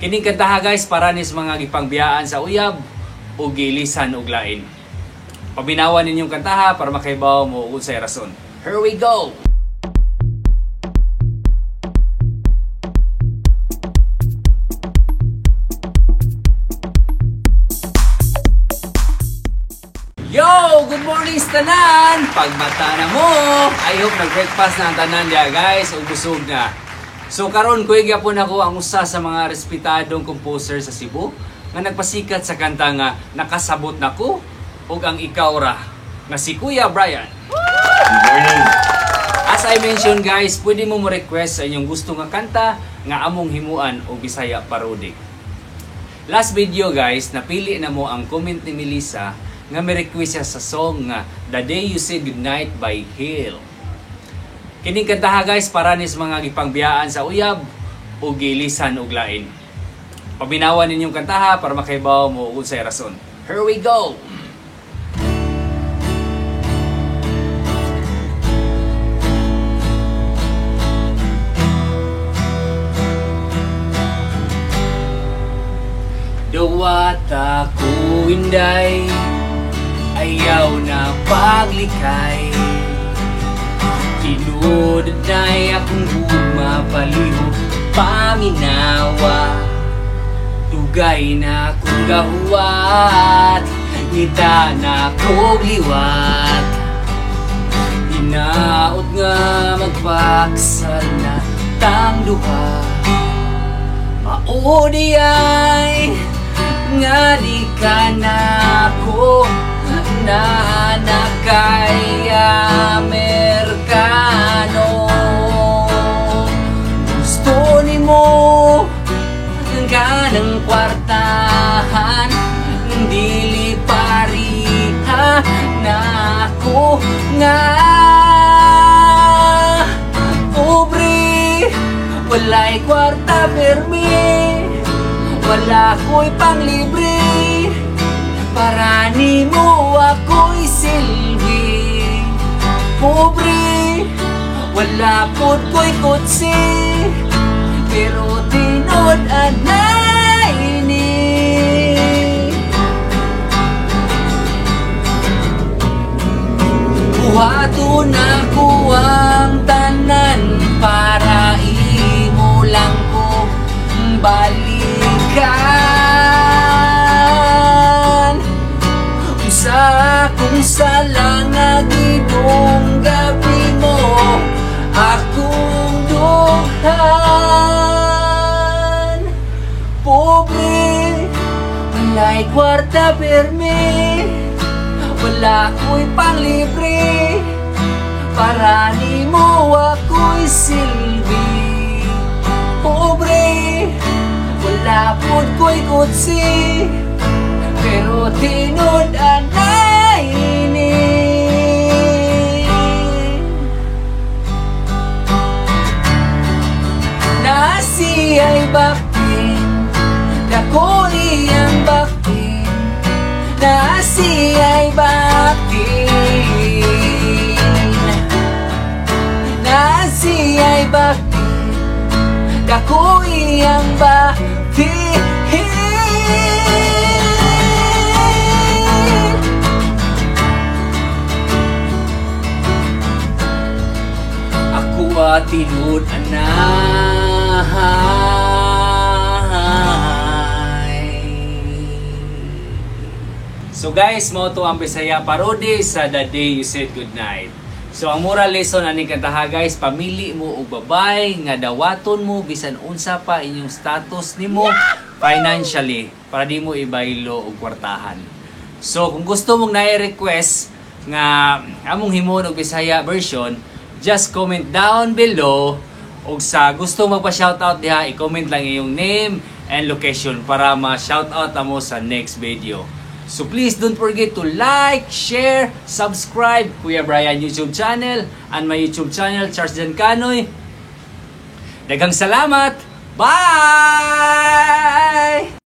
Kining kantaha guys para nis mga gipangbiyaan sa uyab o gilisan og lain. Pabinawan ninyong kantaha para makaibaw mo unsay rason. Here we go. Yo! Good morning sa tanan! Pagmata na mo! I hope nag-breakfast na ang tanan dia guys o busog na. So karon ko gyapon ako ang usa sa mga respetadong composer sa Cebu nga nagpasikat sa kanta nga Nakasabot Nako ug ang ikaw ra nga si Kuya Brian. Good morning. As I mentioned guys, pwede mo request sa inyong gusto nga kanta nga among himuan o Bisaya parodic. Last video guys, napili na mo ang comment ni Melissa nga may request siya sa song nga The Day You Said Goodnight by Hill. Kining kantaha guys para nis mga gipangbiyaan sa uyab o gilisan og lain. Pabinawan ninyong kantaha para makaibaw mo unsay rason. Here we go. Duwat ako inday, ayaw na paglikay. Tinod na'y akong gugma palihog paminawa. Dugay na akong gahuwat, ngita na akong liwat. Hinaot nga magpaksal na tang duha. Maudi ay nga di ka na ako na nakay Amerikano. Gusto ni mo ng kwartahan, dili pariha na ako nga pobre. Walay kwarta permi, wala ko'y panglibre. Para ni mo ako'y silbi. Pobre, wala po't ko'y kutsi, pero tinod anay ini. Buhato na ko ang tanan para imo lang ko balikan. Usa kung sala nga gidong gabi mo akong duhan. Pobre, walay kwarta permi, wala ko'y panglibre. Para ni mo ako'y silbi. Pobre, wala po't ko'y kutsi, pero tinod anay ini. Nasi ay bakin, dako iyang bakin. Nasi ay bakin, nasi ay bakin, dako iyang bakin. Ako tinod anay. So guys, mo to ang Bisaya parody sa The Day You Said Goodnight. So ang moral lesson aning kantaha guys, pamili mo og babay nga dawaton mo bisan unsa pa inyong status nimo financially para di mo ibaylo og kwartahan. So kung gusto mong na-request nga among himon og Bisaya version, just comment down below. Og sa gusto magpa-shoutout diha, i-comment lang iyong name and location para ma-shoutout amo sa next video. So please don't forget to like, share, subscribe Kuya Brian YouTube channel and my YouTube channel Charles Jan Canoy. Daghang salamat. Bye!